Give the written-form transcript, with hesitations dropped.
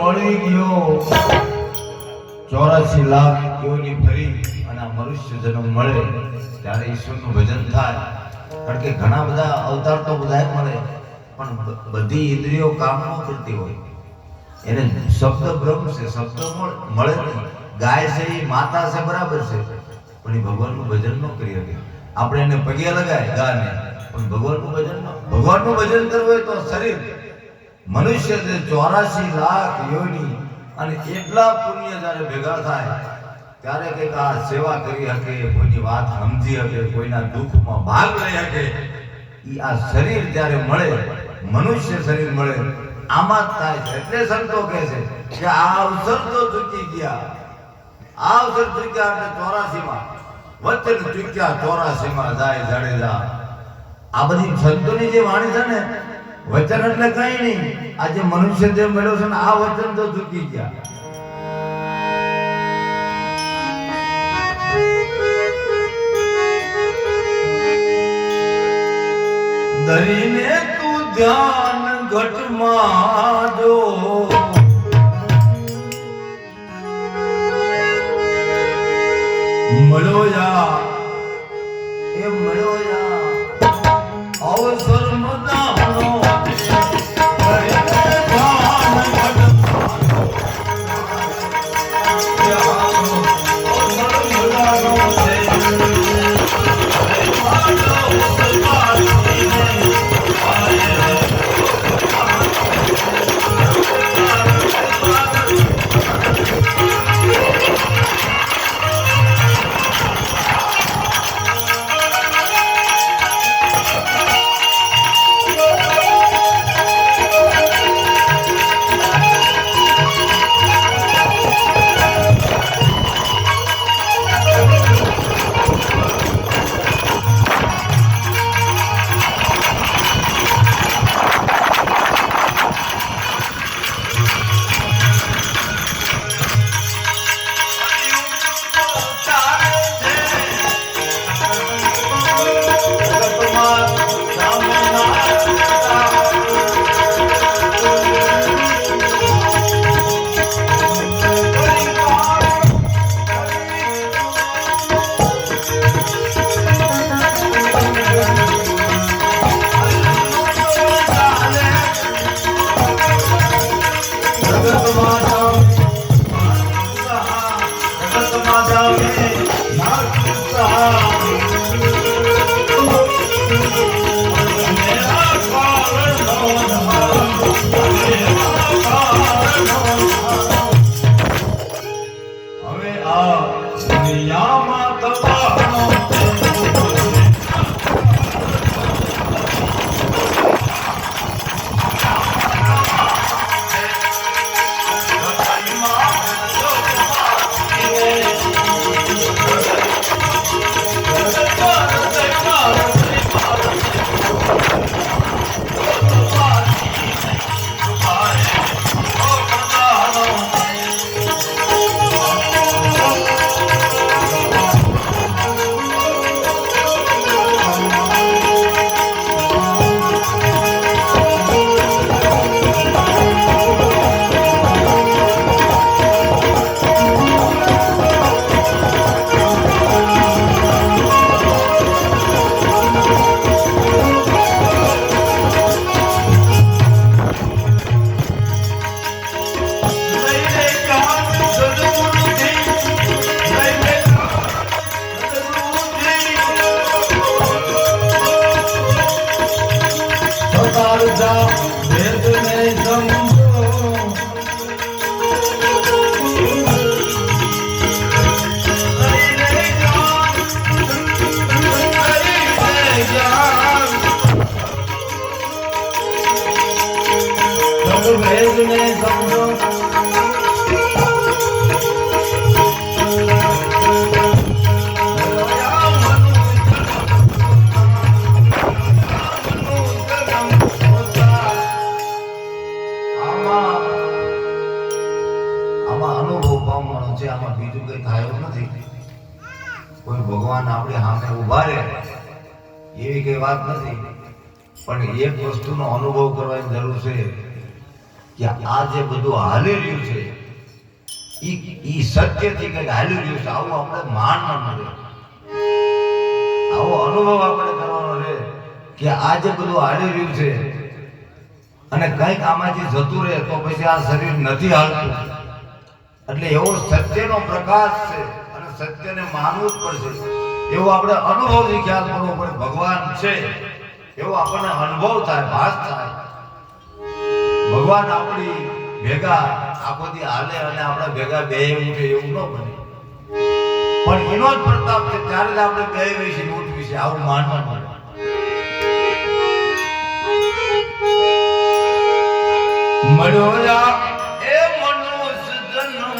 મળી ગયો 84 લાખ યોની ફરી અને મનુષ્ય જન્મ મળે ત્યારે ઈશ્વરનું ભજન થાય. કારણ કે ઘણા બધા અવતાર તો બધાય મળે પણ બધી ઇન્દ્રિયો કામ ન કરતી હોય. એને શબ્દ બ્રહ્મ છે, શબ્દ મળે નહીં. ગાય છે એ માતા છે બરાબર છે, પણ એ ભગવાનનું ભજન ન કરી શકે. આપણે એને પગે લગાય ગાને, પણ ભગવાનનું ભજન ન. ભગવાનનું ભજન કરવું હોય તો શરીર મનુષ્ય જે 84 લાખ યોની અને એટલા પુણ્ય જ્યારે ભેગા થાય ત્યારે કંઈક આ સેવા કરી શકે, કોઈની વાત સમજી શકે, કોઈના દુઃખમાં ભાગ લઈ શકે. આ શરીર જ્યારે મળે, મનુષ્ય શરીર મળે, આમાં જ થાય છે. એટલે સંતો કહે છે કે આ અવસર તો ચૂકી ગયા, આ અવસર ચૂક્યા એટલે 84માં વચન ચૂક્યા, 84માં જાય જાડેજા. આ બધી સંતોની જે વાણી છે ને, વચન એટલે કઈ નહીં, આજે મનુષ્ય જે મળ્યો છે ને આ વચન તો ચૂકી ગયા. ધરીને તું ધ્યાન ઘટમાં જો, મળ્યો યા એ મળ્યો યા અવસર મદાનો કોઈ ભગવાન આપણે સામે ઉભા રહે એવી કઈ વાત નથી, પણ એક વસ્તુનો અનુભવ કરવાની જરૂર છે કે આ જે બધું હાલી રહ્યું છે ઈ સત્યથી કઈક હાલી રહ્યું છે, આવું આપણે માનવાનું રહે, આવો અનુભવ આપણે કરવાનો રહે કે આ જે બધું હાલી રહ્યું છે અને કંઈક આમાંથી જતું રહે તો પછી આ શરીર નથી હાલતું. એટલે એવો સત્યનો પ્રકાશ છે અને સત્યને માનવું જ પડશે. એવો આપણે અનુભવથી ખ્યાલ કરવો પડે ભગવાન છે એવો આપણને અનુભવ થાય, ભાસ થાય. ભગવાન આપણી ભેગા આખો દી હાલે અને આપણા ભેગા બે ઉઠે એવું ન બને. પણ એનો જ પ્રતાપ છે ત્યારે જ આપણે બે વિશે ઉઠવી છે આવું માનવા મળે. મળ્યો એ મનુષ્ય જન્મ